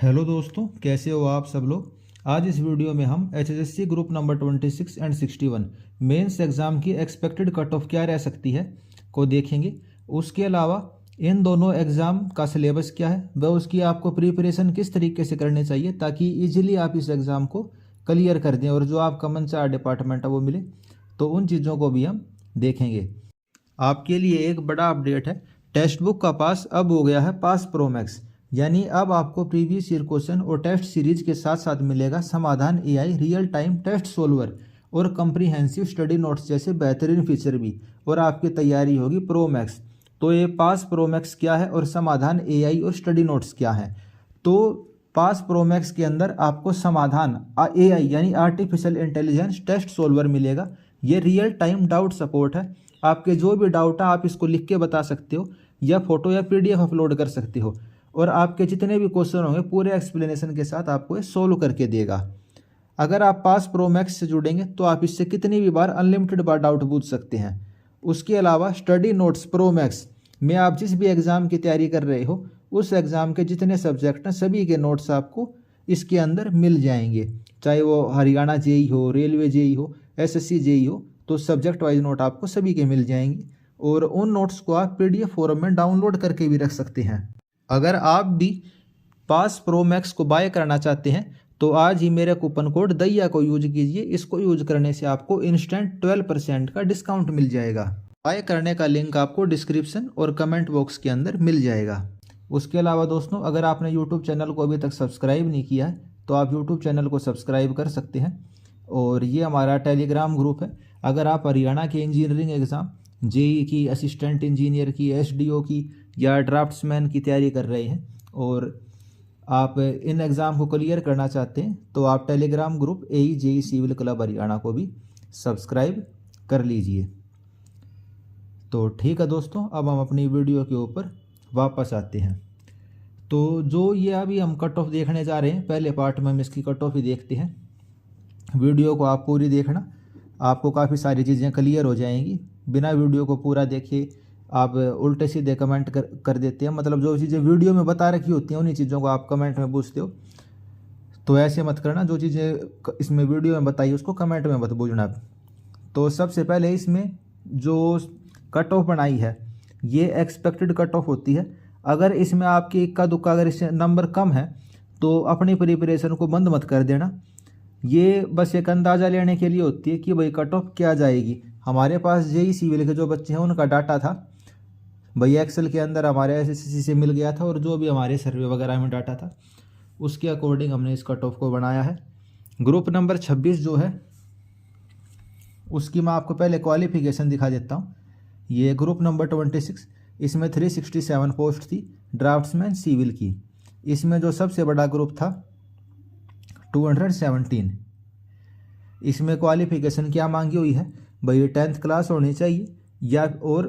Hello दोस्तों, कैसे हो आप सब लोग। आज इस वीडियो में हम HSSC group number 26 and 61 mains exam की एक्सपेक्टेड कट ऑफ क्या रह सकती है को देखेंगे। उसके अलावा इन दोनों एग्ज़ाम का सिलेबस क्या है व उसकी आपको प्रिपरेशन किस तरीके से करनी चाहिए ताकि इजीली आप इस एग्ज़ाम को क्लियर कर दें और जो आपका मनचाहा डिपार्टमेंट है वो मिले। तो उन चीज़ों को भी हम देखेंगे। आपके लिए एक बड़ा अपडेट है, टेक्स्ट बुक का पास अब हो गया है पास प्रो मैक्स, यानी अब आपको प्रीवियस ईयर क्वेश्चन और टेस्ट सीरीज के साथ साथ मिलेगा Samadhan AI, real time test solver और कंप्रीहेंसिव स्टडी नोट्स जैसे बेहतरीन फीचर भी, और आपकी तैयारी होगी प्रो मैक्स। तो ये पास प्रो मैक्स क्या है और समाधान एआई और स्टडी नोट्स क्या है। तो पास प्रो मैक्स के अंदर आपको समाधान एआई यानी आर्टिफिशियल इंटेलिजेंस टेस्ट सोल्वर मिलेगा। ये रियल टाइम डाउट सपोर्ट है। आपके जो भी डाउट है आप इसको लिख के बता सकते हो या फोटो या पीडीएफ अपलोड कर सकते हो और आपके जितने भी क्वेश्चन होंगे पूरे एक्सप्लेनेशन के साथ आपको ये सोल्व करके देगा। अगर आप पास प्रो मैक्स से जुड़ेंगे तो आप इससे कितनी भी बार अनलिमिटेड बार डाउट पूछ सकते हैं। उसके अलावा स्टडी नोट्स प्रो मैक्स में आप जिस भी एग्ज़ाम की तैयारी कर रहे हो उस एग्ज़ाम के जितने सब्जेक्ट हैं सभी के नोट्स आपको इसके अंदर मिल जाएंगे, चाहे वो हरियाणा जेई हो, रेलवे जेई हो, एसएससी जेई हो। तो सब्जेक्ट वाइज नोट आपको सभी के मिल जाएंगे और उन नोट्स को आप पीडीएफ फॉर्म में डाउनलोड करके भी रख सकते हैं। अगर आप भी पास प्रो मैक्स को बाय करना चाहते हैं तो आज ही मेरे कूपन कोड दैया को यूज कीजिए। इसको यूज करने से आपको इंस्टेंट 12% का डिस्काउंट मिल जाएगा। बाय करने का लिंक आपको डिस्क्रिप्शन और कमेंट बॉक्स के अंदर मिल जाएगा। उसके अलावा दोस्तों, अगर आपने यूट्यूब चैनल को अभी तक सब्सक्राइब नहीं किया है तो आप यूट्यूब चैनल को सब्सक्राइब कर सकते हैं। और ये हमारा टेलीग्राम ग्रुप है। अगर आप हरियाणा के इंजीनियरिंग एग्ज़ाम, जेई की, असिस्टेंट इंजीनियर की, एसडीओ की या ड्राफ्ट्समैन की तैयारी कर रहे हैं और आप इन एग्ज़ाम को क्लियर करना चाहते हैं तो आप टेलीग्राम ग्रुप एई जेई सिविल क्लब हरियाणा को भी सब्सक्राइब कर लीजिए। तो ठीक है दोस्तों, अब हम अपनी वीडियो के ऊपर वापस आते हैं। तो जो ये अभी हम कट ऑफ देखने जा रहे हैं, पहले पार्ट में हम इसकी कट ऑफ ही देखते हैं। वीडियो को आप पूरी देखना, आपको काफ़ी सारी चीज़ें क्लियर हो जाएंगी। बिना वीडियो को पूरा देखे आप उल्टे सीधे कमेंट कर देते हैं, मतलब जो चीज़ें वीडियो में बता रखी होती हैं उन्हीं चीज़ों को आप कमेंट में पूछते हो। तो ऐसे मत करना, जो चीज़ें इसमें वीडियो में बताई उसको कमेंट में मत पूछना। तो सबसे पहले इसमें जो कट ऑफ बनाई है ये एक्सपेक्टेड कट ऑफ होती है। अगर इसमें आपकी इक्का दुक्का अगर इससे नंबर कम है तो अपनी प्रिपरेशन को बंद मत कर देना। ये बस एक अंदाज़ा लेने के लिए होती है कि भाई कट ऑफ क्या जाएगी। हमारे पास जेई सिविल के जो बच्चे हैं उनका डाटा था भाई एक्सेल के अंदर, हमारे एसएससी से मिल गया था और जो भी हमारे सर्वे वगैरह में डाटा था उसके अकॉर्डिंग हमने इस कट ऑफ को बनाया है। ग्रुप नंबर 26 जो है उसकी मैं आपको पहले क्वालिफिकेशन दिखा देता हूँ। ये ग्रुप नंबर 26, इसमें 367 पोस्ट थी ड्राफ्ट्समैन सिविल की। इसमें जो सबसे बड़ा ग्रुप था 217। इसमें क्वालिफिकेशन क्या मांगी हुई है भाई, 10th क्लास होनी चाहिए या और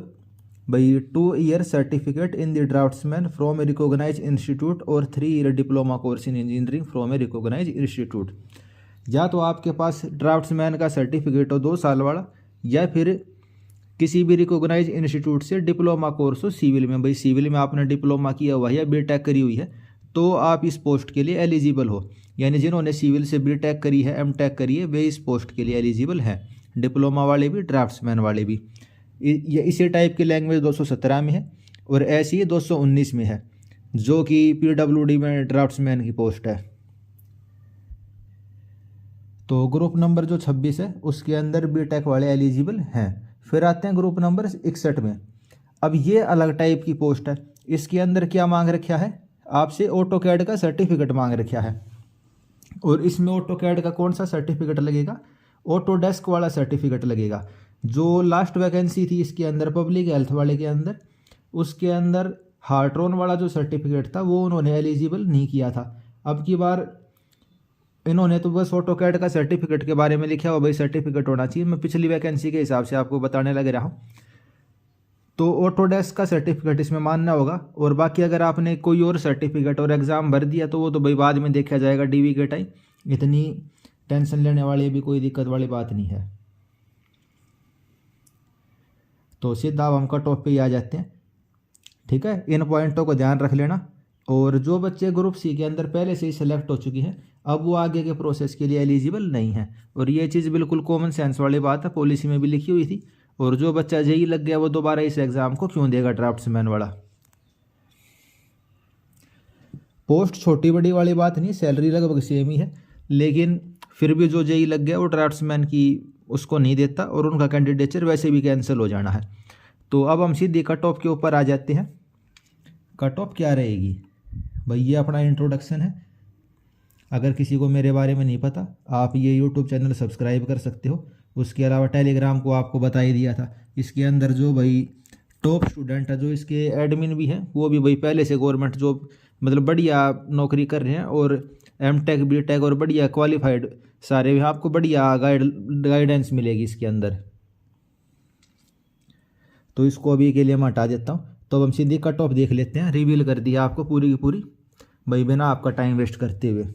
भाई 2 year certificate in the draftsman from a recognise institute और 3 year diploma course in engineering from a recognise institute. या तो आपके पास ड्राफ्ट्समैन का सर्टिफिकेट हो 2 साल वाला या फिर किसी भी रिकॉग्नाइज इंस्टीट्यूट से डिप्लोमा कोर्स हो सिविल में। भाई सिविल में आपने डिप्लोमा किया हुआ है या बीटेक करी हुई है तो आप इस पोस्ट के लिए एलिजिबल हो। यानी जिन्होंने सिविल से बीटेक करी है, एमटेक करी है, वे इस पोस्ट के लिए एलिजिबल हैं, डिप्लोमा वाले भी, ड्राफ्ट्समैन वाले भी। ये इसी टाइप की लैंग्वेज 217 में है और ऐसी ही 219 में है जो कि पीडब्ल्यूडी में ड्राफ्ट्समैन की पोस्ट है। तो ग्रुप नंबर जो 26 है उसके अंदर बीटेक वाले एलिजिबल हैं। फिर आते हैं ग्रुप नंबर 61 में। अब ये अलग टाइप की पोस्ट है। इसके अंदर क्या मांग रखा है, आपसे ऑटोकैड का सर्टिफिकेट मांग रखा है। और इसमें ऑटोकैड का कौन सा सर्टिफिकेट लगेगा, ऑटोडेस्क वाला सर्टिफिकेट लगेगा। जो लास्ट वैकेंसी थी इसके अंदर पब्लिक हेल्थ वाले के अंदर, उसके अंदर हार्ट्रॉन वाला जो सर्टिफिकेट था वो उन्होंने एलिजिबल नहीं किया था। अब की बार इन्होंने तो बस ऑटोकैड का सर्टिफिकेट के बारे में लिखा हो भाई सर्टिफिकेट होना चाहिए। मैं पिछली वैकेंसी के हिसाब से आपको बताने लग रहा हूँ। तो ऑटोडेस्क का सर्टिफिकेट इसमें मानना होगा और बाकी अगर आपने कोई और सर्टिफिकेट और एग्ज़ाम भर दिया तो वो तो भाई बाद में देखा जाएगा डीवी के टाइम। इतनी टेंशन लेने वाली भी कोई दिक्कत वाली बात नहीं है। तो सीधा अब हम कट ऑफ पे ही आ जाते हैं। ठीक है, इन पॉइंटों को ध्यान रख लेना और जो बच्चे ग्रुप सी के अंदर पहले से ही सिलेक्ट हो चुकी हैं अब वो आगे के प्रोसेस के लिए एलिजिबल नहीं है। और ये चीज़ बिल्कुल कॉमन सेंस वाली बात है, पॉलिसी में भी लिखी हुई थी। और जो बच्चा जेई लग गया वो दोबारा इस एग्ज़ाम को क्यों देगा ड्राफ्ट्समैन वाला। पोस्ट छोटी बड़ी वाली बात नहीं, सैलरी लगभग सेम ही है, लेकिन फिर भी जो जेई लग गया वो ड्राफ्ट्समैन की उसको नहीं देता और उनका कैंडिडेचर वैसे भी कैंसिल हो जाना है। तो अब हम सीधे कट ऑफ के ऊपर आ जाते हैं। कट ऑफ क्या रहेगी भाई, ये अपना इंट्रोडक्शन है। अगर किसी को मेरे बारे में नहीं पता आप ये यूट्यूब चैनल सब्सक्राइब कर सकते हो। उसके अलावा टेलीग्राम को आपको बता ही दिया था। इसके अंदर जो भाई टॉप स्टूडेंट है, जो इसके एडमिन भी हैं, वो भी भाई पहले से गवर्नमेंट जॉब मतलब बढ़िया नौकरी कर रहे हैं और एमटेक बीटेक और बढ़िया क्वालिफाइड सारे भी, आपको बढ़िया गाइडेंस मिलेगी इसके अंदर। तो इसको अभी के लिए मैं हटा देता हूँ। तो अब हम सीधी कट ऑफ देख लेते हैं। रिवील कर दिया आपको पूरी की पूरी भाई बिना आपका टाइम वेस्ट करते हुए।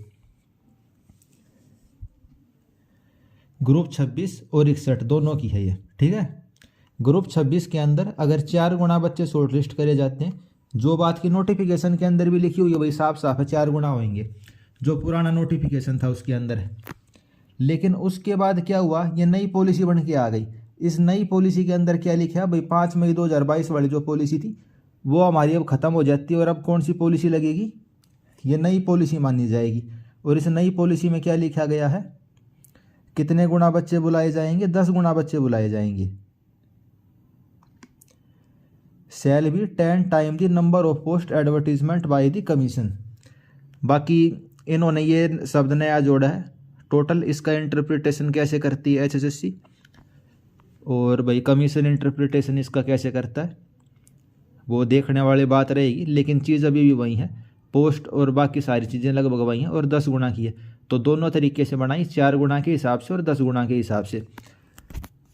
ग्रुप 26 और 61 दोनों की है ये, ठीक है। ग्रुप 26 के अंदर अगर 4 गुना बच्चे शॉर्ट लिस्ट करे जाते हैं, जो बात की नोटिफिकेशन के अंदर भी लिखी हुई है भाई साफ साफ है 4 गुना होंगे, जो पुराना नोटिफिकेशन था उसके अंदर है। लेकिन उसके बाद क्या हुआ, ये नई पॉलिसी बन के आ गई। इस नई पॉलिसी के अंदर क्या लिखा है भाई, 5 मई 2022 वाली जो पॉलिसी थी वो हमारी अब ख़त्म हो जाती है और अब कौन सी पॉलिसी लगेगी, ये नई पॉलिसी मानी जाएगी। और इस नई पॉलिसी में क्या लिखा गया है, कितने गुना बच्चे बुलाए जाएंगे, 10 गुना बच्चे बुलाए जाएंगे। Shall be 10 time the number of post advertisement by the commission. बाकी इन्होंने ये शब्द नया जोड़ा है टोटल। इसका इंटरप्रिटेशन कैसे करती है एचएसएससी, और भाई कमीशन इंटरप्रिटेशन इसका कैसे करता है वो देखने वाली बात रहेगी। लेकिन चीज़ अभी भी वही है, पोस्ट और बाकी सारी चीज़ें लगभग वही हैं और 10 गुना की है। तो दोनों तरीके से बनाई, 4 गुना के हिसाब से और 10 गुना के हिसाब से।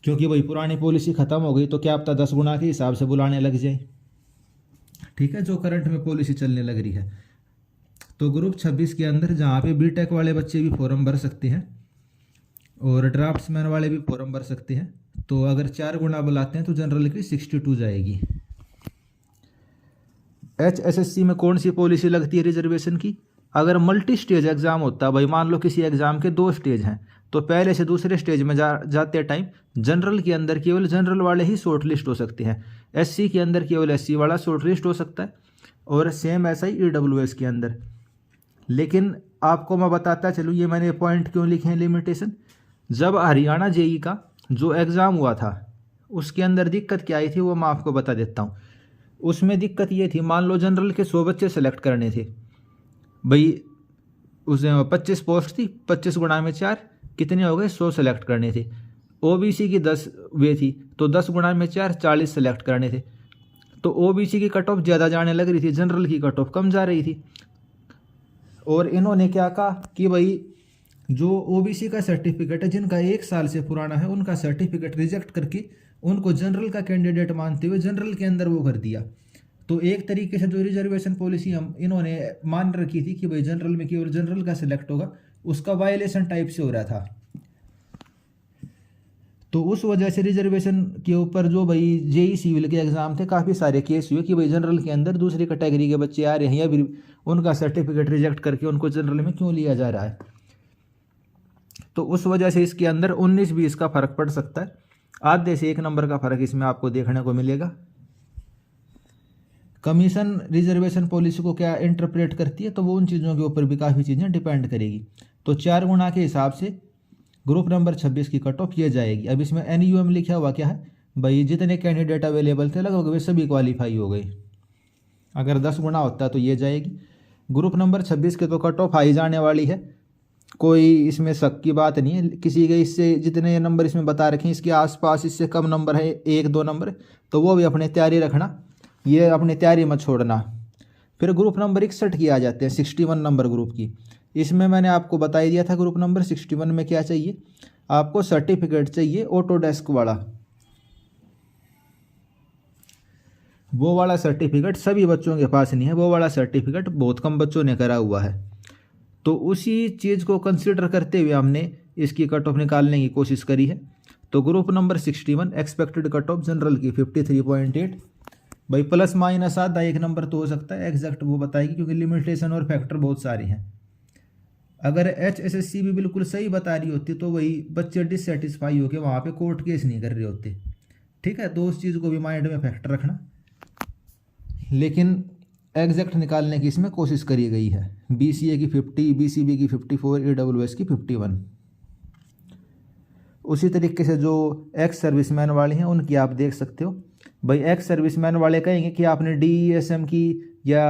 क्योंकि भाई पुरानी पॉलिसी ख़त्म हो गई तो क्या पता 10 गुना के हिसाब से बुलाने लग जाए, ठीक है, जो करंट में पॉलिसी चलने लग रही है। तो ग्रुप 26 के अंदर जहाँ पे बीटेक वाले बच्चे भी फॉर्म भर सकते हैं और ड्राफ्ट्समैन वाले भी फॉर्म भर सकते हैं। तो अगर 4 गुना बुलाते हैं तो जनरल की 62 जाएगी। एचएसएससी में कौन सी पॉलिसी लगती है रिजर्वेशन की, अगर मल्टी स्टेज एग्जाम होता है भाई, मान लो किसी एग्जाम के 2 स्टेज हैं तो पहले से दूसरे स्टेज में जाते टाइम जनरल के अंदर केवल जनरल वाले ही शॉर्ट लिस्ट हो सकते हैं, एससी के अंदर केवल एससी वाला शॉर्ट लिस्ट हो सकता है और सेम ऐसा ही ईडब्ल्यूएस के अंदर। लेकिन आपको मैं बताता चलूँ, ये मैंने पॉइंट क्यों लिखे हैं लिमिटेशन। जब हरियाणा जेई का जो एग्ज़ाम हुआ था उसके अंदर दिक्कत क्या आई थी वो मैं आपको बता देता हूँ। उसमें दिक्कत ये थी, मान लो जनरल के 100 बच्चे सेलेक्ट करने थे भाई, उसमें 25 पोस्ट थी, 25 गुणा में 4 कितने हो गए, 100 सेलेक्ट करने थे। ओबीसी की 10 वे थी तो 10 गुणा में 4 40 सेलेक्ट करने थे। तो ओबीसी की कट ऑफ ज़्यादा जाने लग रही थी, जनरल की कट ऑफ कम जा रही थी। और इन्होंने क्या कहा कि भाई जो ओबीसी का सर्टिफिकेट है, जिनका 1 साल से पुराना है, उनका सर्टिफिकेट रिजेक्ट करके उनको जनरल का कैंडिडेट मानते हुए जनरल के अंदर वो कर दिया। तो एक तरीके से जो रिजर्वेशन पॉलिसी हम इन्होंने मान रखी थी कि भाई जनरल में केवल जनरल का सिलेक्ट होगा, उसका वायलेशन टाइप से हो रहा था। तो उस वजह से रिजर्वेशन के ऊपर जो भाई जेई सिविल के एग्जाम थे काफ़ी सारे केस हुए कि भाई जनरल के अंदर दूसरी कैटेगरी के बच्चे आ रहे हैं या फिर उनका सर्टिफिकेट रिजेक्ट करके उनको जनरल में क्यों लिया जा रहा है। तो उस वजह से इसके अंदर 19-20 का फ़र्क पड़ सकता है, आधे से 1 नंबर का फ़र्क इसमें आपको देखने को मिलेगा। कमीशन रिजर्वेशन पॉलिसी को क्या इंटरप्रेट करती है, तो वो उन चीज़ों के ऊपर भी काफ़ी चीज़ें डिपेंड करेगी। तो 4 गुना के हिसाब से ग्रुप नंबर 26 की कट ऑफ ये जाएगी। अब इसमें NUM लिखा हुआ क्या है भाई, जितने कैंडिडेट अवेलेबल थे लगभग वे सभी क्वालिफाई हो गए। अगर 10 गुना होता तो ये जाएगी। ग्रुप नंबर 26 के तो कट ऑफ हाई जाने वाली है, कोई इसमें शक की बात नहीं है। किसी के इससे जितने नंबर इसमें बता रखे हैं इसके आसपास इससे कम नंबर है 1-2 नंबर, तो वो भी अपने तैयारी रखना, ये अपनी तैयारी मत छोड़ना। फिर ग्रुप नंबर 61 की आ जाते हैं, 61 नंबर ग्रुप की। इसमें मैंने आपको बता ही दिया था ग्रुप नंबर 61 में क्या चाहिए, आपको सर्टिफिकेट चाहिए ऑटोडेस्क वाला। वो वाला सर्टिफिकेट सभी बच्चों के पास नहीं है, वो वाला सर्टिफिकेट बहुत कम बच्चों ने करा हुआ है। तो उसी चीज़ को कंसिडर करते हुए हमने इसकी कट ऑफ निकालने की कोशिश करी है। तो group number 61 expected cut of general की 53.8, भाई प्लस माइनस आधा एक नंबर तो हो सकता है, एग्जैक्ट वो बताएगी क्योंकि लिमिटेशन और फैक्टर बहुत सारे हैं। अगर HSSC भी बिल्कुल सही बता रही होती तो वही बच्चे डिससेटिस्फाई होकर वहाँ पे कोर्ट केस नहीं कर रहे होते। ठीक है, तो उस चीज़ को भी माइंड में फैक्टर रखना। लेकिन एग्जैक्ट निकालने की इसमें कोशिश करी गई है। BCA की 50, BCB की 54, AWS की 51। उसी तरीके से जो एक्स सर्विसमैन वाले हैं उनकी आप देख सकते हो। भाई एक्स सर्विसमैन वाले कहेंगे कि आपने DESM की या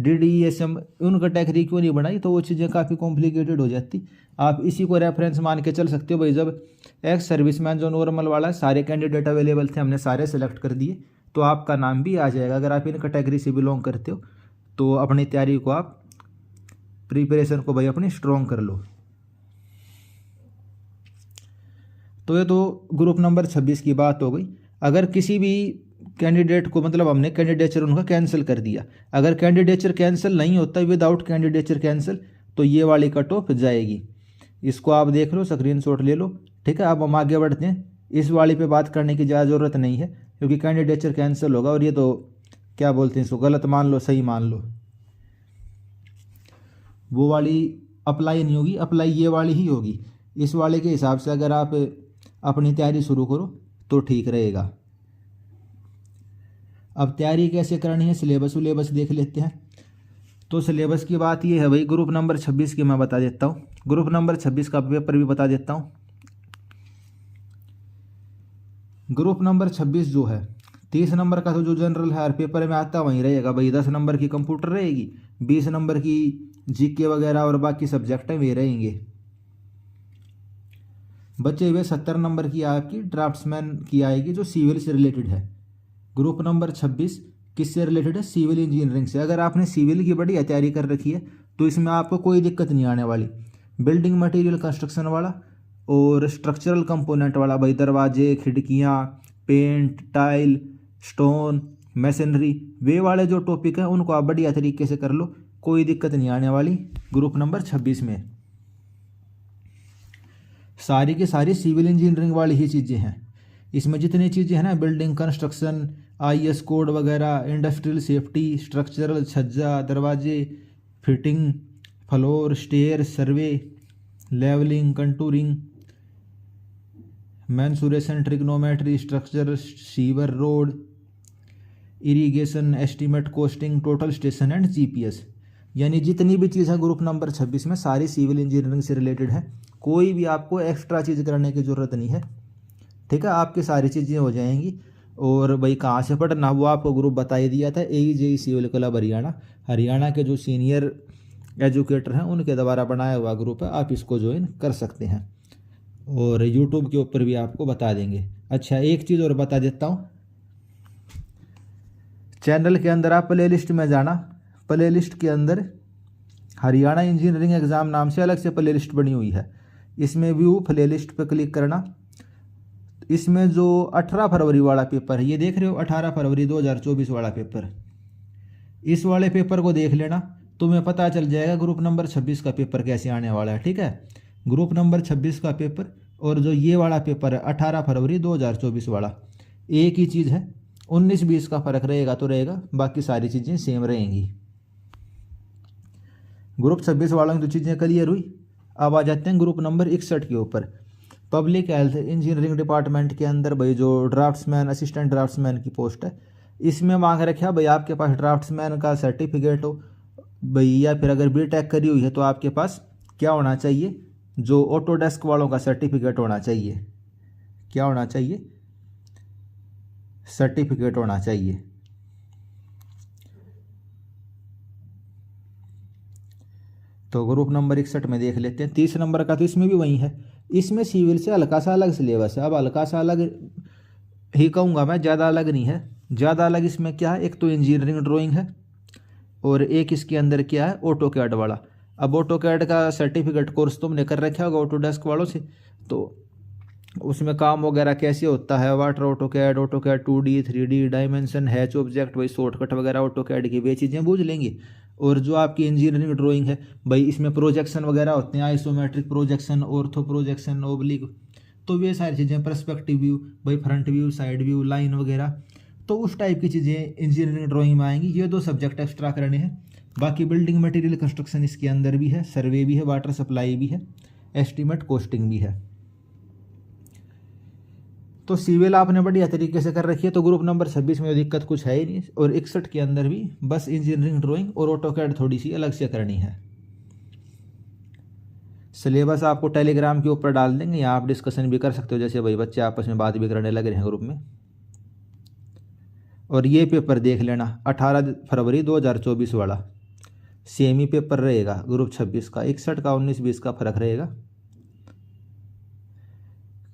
DDESM उन कैटेगरी क्यों नहीं बनाई, तो वो चीज़ें काफ़ी कॉम्प्लिकेटेड हो जाती। आप इसी को रेफरेंस मान के चल सकते हो। भाई जब एक्स सर्विसमैन जो नॉर्मल वाला सारे कैंडिडेट अवेलेबल थे, हमने सारे सेलेक्ट कर दिए, तो आपका नाम भी आ जाएगा। अगर आप इन कैटेगरी से बिलोंग करते हो तो अपनी तैयारी को आप प्रिपरेशन को भाई अपनी स्ट्रॉन्ग कर लो। तो ये तो ग्रुप नंबर 26 की बात हो गई। अगर किसी भी कैंडिडेट को मतलब हमने कैंडिडेचर उनका कैंसिल कर दिया, अगर कैंडिडेचर कैंसिल नहीं होता विदाउट कैंडिडेचर कैंसिल, तो ये वाली कट ऑफ जाएगी। इसको आप देख लो, स्क्रीनशॉट ले लो। ठीक है, अब हम आगे बढ़ते हैं। इस वाली पे बात करने की ज़्यादा ज़रूरत नहीं है क्योंकि कैंडिडेचर कैंसिल होगा और ये तो क्या बोलते हैं इसको, गलत मान लो सही मान लो, वो वाली अप्लाई नहीं होगी, अप्लाई ये वाली ही होगी। इस वाले के हिसाब से अगर आप अपनी तैयारी शुरू करो तो ठीक रहेगा। अब तैयारी कैसे करनी है, सिलेबस देख लेते हैं। तो सिलेबस की बात ये है भाई, ग्रुप नंबर 26 की मैं बता देता हूँ। ग्रुप नंबर 26 का पेपर भी बता देता हूँ। ग्रुप नंबर 26 जो है 30 नंबर का तो जो जनरल है हर पेपर में आता वहीं रहेगा भाई। 10 नंबर की कंप्यूटर रहेगी, 20 नंबर की GK वगैरह और बाकी सब्जेक्ट वे रहेंगे। बचे हुए 70 नंबर की आपकी ड्राफ्ट्समैन की आएगी जो सिविल से रिलेटेड है। ग्रुप नंबर 26 किससे रिलेटेड है, सिविल इंजीनियरिंग से। अगर आपने सिविल की बढ़िया तैयारी कर रखी है तो इसमें आपको कोई दिक्कत नहीं आने वाली। बिल्डिंग मटेरियल कंस्ट्रक्शन वाला और स्ट्रक्चरल कंपोनेंट वाला, भाई दरवाजे, खिड़कियाँ, पेंट, टाइल, स्टोन, मैसनरी, वे वाले जो टॉपिक हैं उनको आप बढ़िया तरीके से कर लो, कोई दिक्कत नहीं आने वाली। ग्रुप नंबर 26 में सारी की सारी सिविल इंजीनियरिंग वाली ही चीज़ें हैं। इसमें जितनी चीज़ें हैं ना, बिल्डिंग कंस्ट्रक्शन, IS कोड वगैरह, इंडस्ट्रियल सेफ्टी, स्ट्रक्चरल, छज्जा, दरवाजे, fitting, floor, stair, survey, levelling, contouring, mensuration, trigonometry, structure, sewer, road, irrigation, estimate, costing, total station and GPS, यानी जितनी भी चीज़ है ग्रुप नंबर 26 में सारी सिविल इंजीनियरिंग से रिलेटेड है। कोई भी आपको एक्स्ट्रा चीज़ करने की ज़रूरत नहीं है। ठीक है, आपकी सारी चीज़ें हो जाएंगी। और भाई कहाँ से पढ़ना वो आपको ग्रुप बता ही दिया था, AEJE सिविल क्लब हरियाणा के जो सीनियर एजुकेटर हैं उनके द्वारा बनाया हुआ ग्रुप है, आप इसको ज्वाइन कर सकते हैं और यूट्यूब के ऊपर भी आपको बता देंगे। अच्छा, एक चीज़ और बता देता हूँ, चैनल के अंदर आप प्ले लिस्ट में जाना, प्ले लिस्ट के अंदर हरियाणा इंजीनियरिंग एग्ज़ाम नाम से अलग से प्ले लिस्ट बनी हुई है। इसमें व्यू प्ले लिस्ट पर क्लिक करना। इसमें जो 18 फरवरी वाला पेपर है, ये देख रहे हो 18 फरवरी 2024 वाला पेपर, इस वाले पेपर को देख लेना, तुम्हें पता चल जाएगा ग्रुप नंबर 26 का पेपर कैसे आने वाला है। ठीक है, ग्रुप नंबर 26 का पेपर और जो ये वाला पेपर है 18 फरवरी 2024 वाला, एक ही चीज़ है, 19-20 का फ़र्क रहेगा तो रहेगा, बाकी सारी चीज़ें सेम रहेंगी। ग्रुप 26 वालों की तो चीज़ें क्लियर हुई। अब आ जाते हैं ग्रुप नंबर 61 के ऊपर। पब्लिक हेल्थ इंजीनियरिंग डिपार्टमेंट के अंदर भाई जो ड्राफ्ट्समैन, असिस्टेंट ड्राफ्ट्समैन की पोस्ट है, इसमें मांग रखा भाई आपके पास ड्राफ्ट्समैन का सर्टिफिकेट हो भाई, या फिर अगर BTech करी हुई है तो आपके पास क्या होना चाहिए, जो ऑटोडेस्क वालों का सर्टिफिकेट होना चाहिए। क्या होना चाहिए, सर्टिफिकेट होना चाहिए। तो ग्रुप नंबर 61 में देख लेते हैं। 30 नंबर का तो इसमें भी वही है, इसमें सिविल से हल्का सा अलग सिलेबस है। अब हल्का सा अलग ही कहूँगा मैं, ज़्यादा अलग नहीं है। ज़्यादा अलग इसमें क्या है, एक तो इंजीनियरिंग ड्राइंग है और एक इसके अंदर क्या है, ऑटोकैड वाला। अब ऑटोकैड का सर्टिफिकेट कोर्स तुमने कर रखा होगा ऑटोडेस्क वालों से, तो उसमें काम वगैरह कैसे होता है, water AutoCAD, AutoCAD 2D 3D, dimension, hatch object, वही शॉर्टकट वगैरह ऑटोकैड की वे चीज़ें बूझ लेंगे। और जो आपकी इंजीनियरिंग ड्राइंग है भाई, इसमें प्रोजेक्शन वगैरह होते हैं, isometric projection, ortho projection, oblique, तो वे सारी चीज़ें, पर्सपेक्टिव व्यू भाई, front view, side view, line वगैरह, तो उस टाइप की चीज़ें इंजीनियरिंग ड्राइंग में आएंगी। ये 2 सब्जेक्ट एक्स्ट्रा करने हैं। बाकी बिल्डिंग मटेरियल कंस्ट्रक्शन इसके अंदर भी है, सर्वे भी है, वाटर सप्लाई भी है, एस्टीमेट कॉस्टिंग भी है। तो सिविल आपने बढ़िया तरीके से कर रखी है। तो ग्रुप नंबर 26 में दिक्कत कुछ है ही नहीं, और 61 के अंदर भी बस इंजीनियरिंग ड्राइंग और ऑटोकैड थोड़ी सी अलग से करनी है। सिलेबस आपको टेलीग्राम के ऊपर डाल देंगे, या आप डिस्कशन भी कर सकते हो, जैसे भाई बच्चे आपस में बात भी करने लग रहे हैं ग्रुप में। और ये पेपर देख लेना 18 फरवरी 2024 वाला सेमी पेपर रहेगा ग्रुप 26 का। 61 का 19-20 का फर्क रहेगा।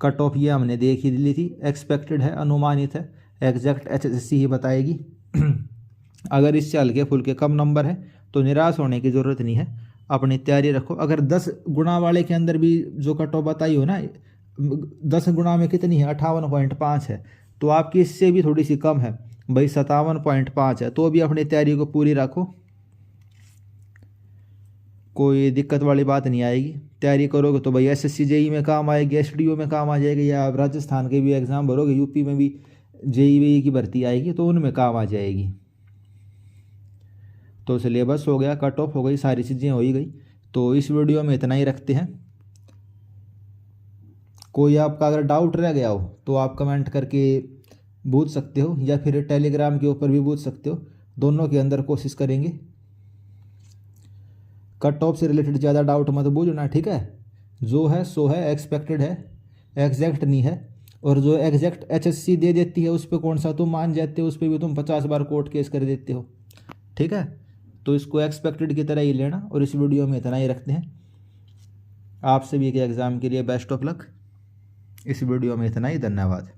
कट ऑफ ये हमने देख ही ली थी, एक्सपेक्टेड है, अनुमानित है, एग्जैक्ट HSSC ही बताएगी। अगर इससे हल्के फुल्के कम नंबर है तो निराश होने की ज़रूरत नहीं है, अपनी तैयारी रखो। अगर 10 गुणा वाले के अंदर भी जो कट ऑफ बताई हो ना, 10 गुणा में कितनी है, 58.5 है, तो आपकी इससे भी थोड़ी सी कम है भाई, 57.5 है, तो भी अपनी तैयारी को पूरी रखो, कोई दिक्कत वाली बात नहीं आएगी। तैयारी करोगे तो भाई SSC JEE में काम आएगी, SDO में काम आ जाएगी, या आप राजस्थान के भी एग्ज़ाम भरोगे, यूपी में भी JEE WEE की भर्ती आएगी तो उनमें काम आ जाएगी। तो सिलेबस हो गया, कट ऑफ हो गई, सारी चीज़ें हो ही गई। तो इस वीडियो में इतना ही रखते हैं। कोई आपका अगर डाउट रह गया हो तो आप कमेंट करके पूछ सकते हो, या फिर टेलीग्राम के ऊपर भी पूछ सकते हो, दोनों के अंदर कोशिश करेंगे। कट ऑफ से रिलेटेड ज़्यादा डाउट मत पूछना, ठीक है। जो है सो है, एक्सपेक्टेड है, एग्जैक्ट नहीं है। और जो एग्जैक्ट HSC दे देती है उस पर कौन सा तुम मान जाते हो, उस पर भी तुम 50 बार कोर्ट केस कर देते हो, ठीक है। तो इसको एक्सपेक्टेड की तरह ही लेना, और इस वीडियो में इतना ही रखते हैं। आप सभी के एग्ज़ाम के लिए बेस्ट ऑफ लक। इस वीडियो में इतना ही, धन्यवाद।